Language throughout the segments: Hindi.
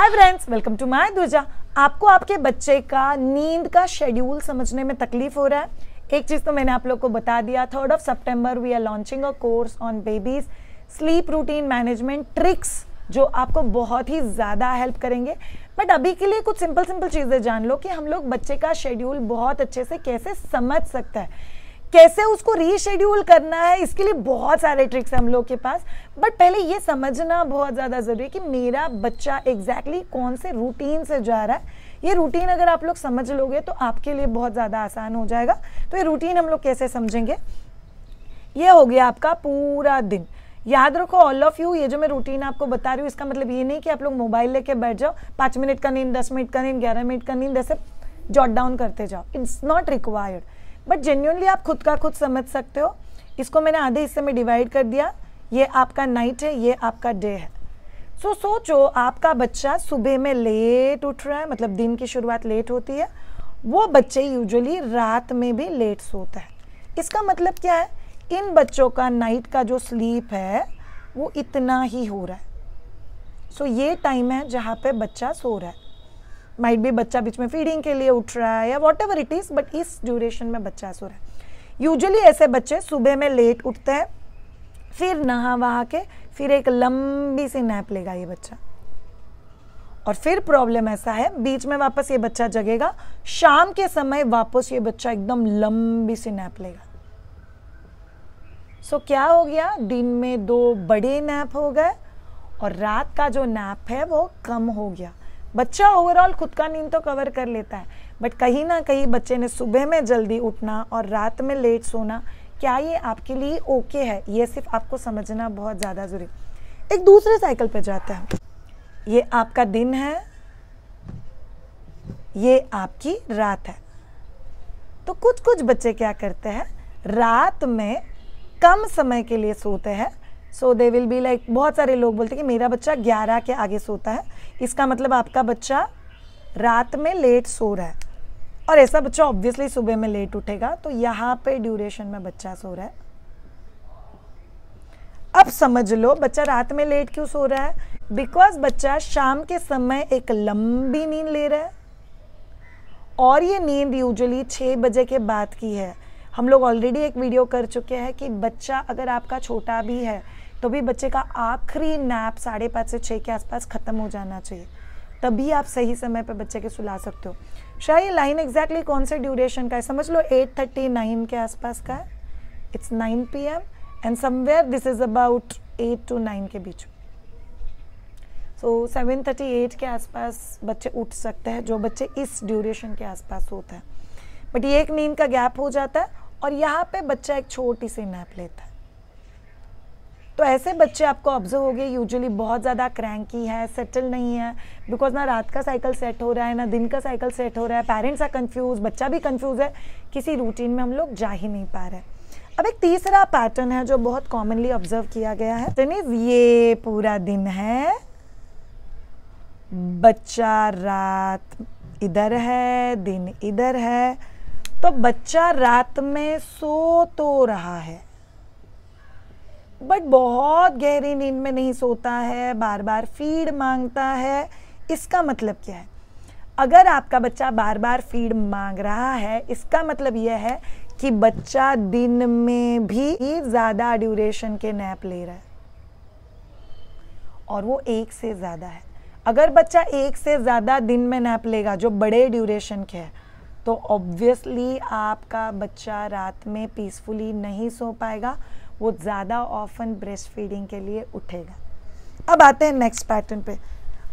Hi friends, welcome to my दूजा। आपको आपके बच्चे का नींद का शेड्यूल समझने में तकलीफ हो रहा है? एक चीज़ तो मैंने आप लोग को बता दिया। 3rd of September we are launching a course on babies sleep routine management tricks, जो आपको बहुत ही ज़्यादा हेल्प करेंगे। बट अभी के लिए कुछ सिंपल चीज़ें जान लो कि हम लोग बच्चे का शेड्यूल बहुत अच्छे से कैसे समझ सकता है, कैसे उसको रीशेड्यूल करना है। इसके लिए बहुत सारे ट्रिक्स हैं हम लोग के पास। बट पहले ये समझना बहुत ज़्यादा ज़रूरी है कि मेरा बच्चा एग्जैक्टली कौन से रूटीन से जा रहा है। ये रूटीन अगर आप लोग समझ लोगे तो आपके लिए बहुत ज़्यादा आसान हो जाएगा। तो ये रूटीन हम लोग कैसे समझेंगे? ये हो गया आपका पूरा दिन। याद रखो ऑल ऑफ यू, ये जो मैं रूटीन आपको बता रही हूँ इसका मतलब ये नहीं कि आप लोग मोबाइल लेके बैठ जाओ, 5 मिनट का नींद, 10 मिनट का नींद, 11 मिनट का नींद, ऐसे जॉट डाउन करते जाओ। It's not required. But genuinely आप खुद का खुद समझ सकते हो। इसको मैंने आधे हिस्से में डिवाइड कर दिया। ये आपका नाइट है, ये आपका डे है। सोचो आपका बच्चा सुबह में लेट उठ रहा है, मतलब दिन की शुरुआत लेट होती है। वो बच्चे यूजुअली रात में भी लेट सोता है। इसका मतलब क्या है? इन बच्चों का नाइट का जो स्लीप है वो इतना ही हो रहा है। ये टाइम है जहाँ पे बच्चा सो रहा है। माइट भी बच्चा बीच में फीडिंग के लिए उठ रहा है या what ever it is, but इस ड्यूरेशन में बच्चा सो रहा है। यूजुअली ऐसे बच्चे सुबह में लेट उठते हैं, फिर नहा वहा के फिर एक लंबी सी नैप लेगा ये बच्चा। और फिर प्रॉब्लम ऐसा है, बीच में वापस ये बच्चा जगेगा, शाम के समय वापस ये बच्चा एकदम लंबी सी नैप लेगा। क्या हो गया? दिन में 2 बड़े नैप हो गए और रात का जो नैप है वो कम हो गया। बच्चा ओवरऑल खुद का नींद तो कवर कर लेता है, बट कहीं ना कहीं बच्चे ने सुबह में जल्दी उठना और रात में लेट सोना, क्या ये आपके लिए ओके है? ये सिर्फ आपको समझना बहुत ज़्यादा ज़रूरी। एक दूसरे साइकिल पे जाते हैं। ये आपका दिन है, ये आपकी रात है। तो कुछ बच्चे क्या करते हैं, रात में कम समय के लिए सोते हैं। दे विल बी लाइक, बहुत सारे लोग बोलते हैं कि मेरा बच्चा 11 के आगे सोता है। इसका मतलब आपका बच्चा रात में लेट सो रहा है, और ऐसा बच्चा ऑब्वियसली सुबह में लेट उठेगा। तो यहाँ पे ड्यूरेशन में बच्चा सो रहा है। अब समझ लो बच्चा रात में लेट क्यों सो रहा है? बिकॉज बच्चा शाम के समय एक लंबी नींद ले रहा है, और ये नींद यूजुअली 6 बजे के बाद की है। हम लोग ऑलरेडी एक वीडियो कर चुके हैं कि बच्चा अगर आपका छोटा भी है तो भी बच्चे का आखिरी नैप 5:30 से 6 के आसपास ख़त्म हो जाना चाहिए, तभी आप सही समय पे बच्चे के सुला सकते हो। शायद ये लाइन एग्जैक्टली कौन से ड्यूरेशन का है समझ लो, 8:39 के आसपास का है। It's 9 PM and somewhere this is about 8 to 9 के बीच। 7:38 के आसपास बच्चे उठ सकते हैं, जो बच्चे इस ड्यूरेशन के आसपास होते हैं। बट ये एक नींद का गैप हो जाता है और यहाँ पे बच्चा एक छोटी सी नैप लेता है। तो ऐसे बच्चे आपको ऑब्जर्व हो गए यूजुअली बहुत ज़्यादा क्रैंकी है, सेटल नहीं है, बिकॉज ना रात का साइकिल सेट हो रहा है ना दिन का साइकिल सेट हो रहा है। पेरेंट्स आर कंफ्यूज, बच्चा भी कंफ्यूज है, किसी रूटीन में हम लोग जा ही नहीं पा रहे। अब एक तीसरा पैटर्न है जो बहुत कॉमनली ऑब्जर्व किया गया है। ये पूरा दिन है, बच्चा रात इधर है, दिन इधर है। तो बच्चा रात में सो तो रहा है, बट बहुत गहरी नींद में नहीं सोता है, बार बार फीड मांगता है। इसका मतलब क्या है? अगर आपका बच्चा बार बार फीड मांग रहा है, इसका मतलब यह है कि बच्चा दिन में भी ज़्यादा ड्यूरेशन के नैप ले रहा है, और वो 1 से ज़्यादा है। अगर बच्चा 1 से ज़्यादा दिन में नैप लेगा जो बड़े ड्यूरेशन के हैं, तो ऑब्वियसली आपका बच्चा रात में पीसफुली नहीं सो पाएगा, वो ज़्यादा ऑफन ब्रेस्ट फीडिंग के लिए उठेगा। अब आते हैं नेक्स्ट पैटर्न पे।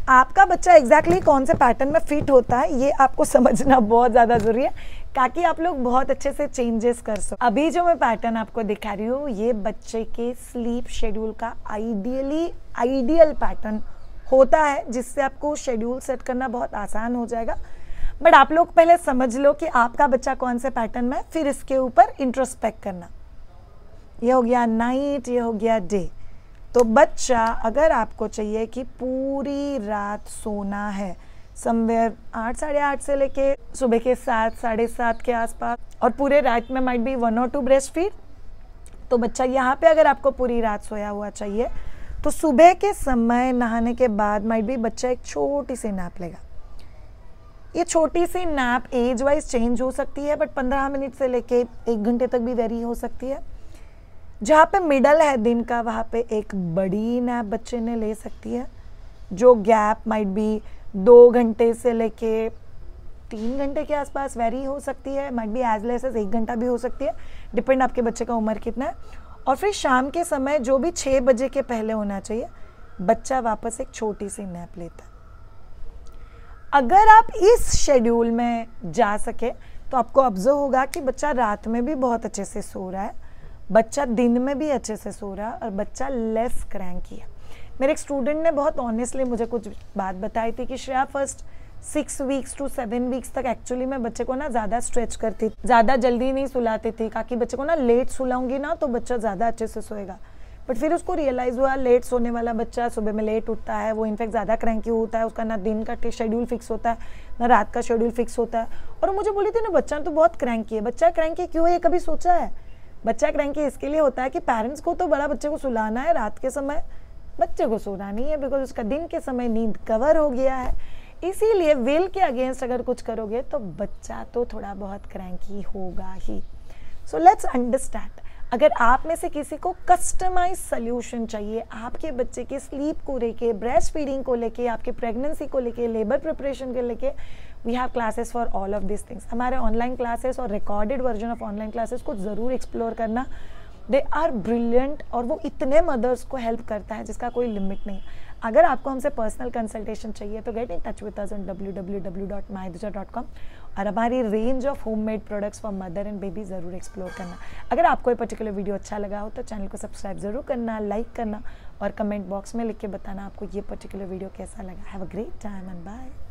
आपका बच्चा एग्जैक्टली कौन से पैटर्न में फिट होता है ये आपको समझना बहुत ज़्यादा ज़रूरी है, ताकि आप लोग बहुत अच्छे से चेंजेस कर सको। अभी जो मैं पैटर्न आपको दिखा रही हूँ ये बच्चे के स्लीप शेड्यूल का आइडियल पैटर्न होता है, जिससे आपको शेड्यूल सेट करना बहुत आसान हो जाएगा। बट आप लोग पहले समझ लो कि आपका बच्चा कौन से पैटर्न में, फिर इसके ऊपर इंट्रोस्पेक्ट करना। ये हो गया नाइट, ये हो गया डे। तो बच्चा अगर आपको चाहिए कि पूरी रात सोना है, समवेयर 8, 8:30 से लेके सुबह के 7, 7:30 के आसपास, और पूरे रात में might be 1 or 2 breast feed, तो बच्चा यहाँ पे अगर आपको पूरी रात सोया हुआ चाहिए तो सुबह के समय नहाने के बाद माइट भी बच्चा एक छोटी सी नैप लेगा। ये छोटी सी नैप एज वाइज चेंज हो सकती है, बट 15 मिनट से लेके 1 घंटे तक भी वेरी हो सकती है। जहाँ पे मिडल है दिन का, वहाँ पे एक बड़ी नैप बच्चे ने ले सकती है, जो गैप माइट भी 2 घंटे से लेके 3 घंटे के आसपास वेरी हो सकती है, माइट भी एज लेस एज 1 घंटा भी हो सकती है, डिपेंड आपके बच्चे का उम्र कितना है। और फिर शाम के समय जो भी 6 बजे के पहले होना चाहिए, बच्चा वापस एक छोटी सी नैप लेता है। अगर आप इस शेड्यूल में जा सके तो आपको ऑब्जर्व होगा कि बच्चा रात में भी बहुत अच्छे से सो रहा है, बच्चा दिन में भी अच्छे से सो रहा है, और बच्चा लेस क्रैंकी है। मेरे एक स्टूडेंट ने बहुत ऑनेस्टली मुझे कुछ बात बताई थी कि Shreya first 6 weeks to 7 weeks तक एक्चुअली मैं बच्चे को ना ज़्यादा स्ट्रेच करती, ज़्यादा जल्दी नहीं सुलाती थी, ताकि बच्चे को ना लेट सुलाऊंगी ना तो बच्चा ज़्यादा अच्छे से सोएगा। बट फिर उसको रियलाइज़ हुआ लेट सोने वाला बच्चा सुबह में लेट उठता है, वो इनफैक्ट ज़्यादा क्रैंकी होता है, उसका ना दिन का शेड्यूल फिक्स होता है ना रात का शेड्यूल फिक्स होता है। और मुझे बोली थी ना बच्चा तो बहुत क्रैंकी है। बच्चा क्रैंकी क्यों है ये कभी सोचा है? बच्चा क्रैंकी इसके लिए होता है कि पेरेंट्स को तो बड़ा बच्चे को सुलाना है, रात के समय बच्चे को सोना नहीं है, बिकॉज उसका दिन के समय नींद कवर हो गया है। इसीलिए विल के अगेंस्ट अगर कुछ करोगे तो बच्चा तो थोड़ा बहुत क्रैंकी होगा ही। सो लेट्स अंडरस्टैंड, अगर आप में से किसी को कस्टमाइज सोल्यूशन चाहिए आपके बच्चे के स्लीप को लेके, ब्रेस्ट फीडिंग को लेके, आपके प्रेगनेंसी को लेके, लेबर प्रिपरेशन को लेके, we have classes for all of this things. हमारे ऑनलाइन क्लासेस और recorded version of online classes को ज़रूर एक्सप्लोर करना, दे आर ब्रिलियंट, और वो इतने मदर्स को हेल्प करता है जिसका कोई लिमिट नहीं। अगर आपको हमसे पर्सनल कंसल्टेशन चाहिए तो get in touch with us on www.mahiduja.com, और हमारी range of homemade products for mother and baby ज़रूर एक्सप्लोर करना। अगर आपको ये पर्टिकुलर वीडियो अच्छा लगा हो तो चैनल को सब्सक्राइब ज़रूर करना, लाइक करना, और कमेंट बॉक्स में लिख के बताना आपको ये पर्टिकुलर वीडियो कैसा लगा। Have a great time and bye.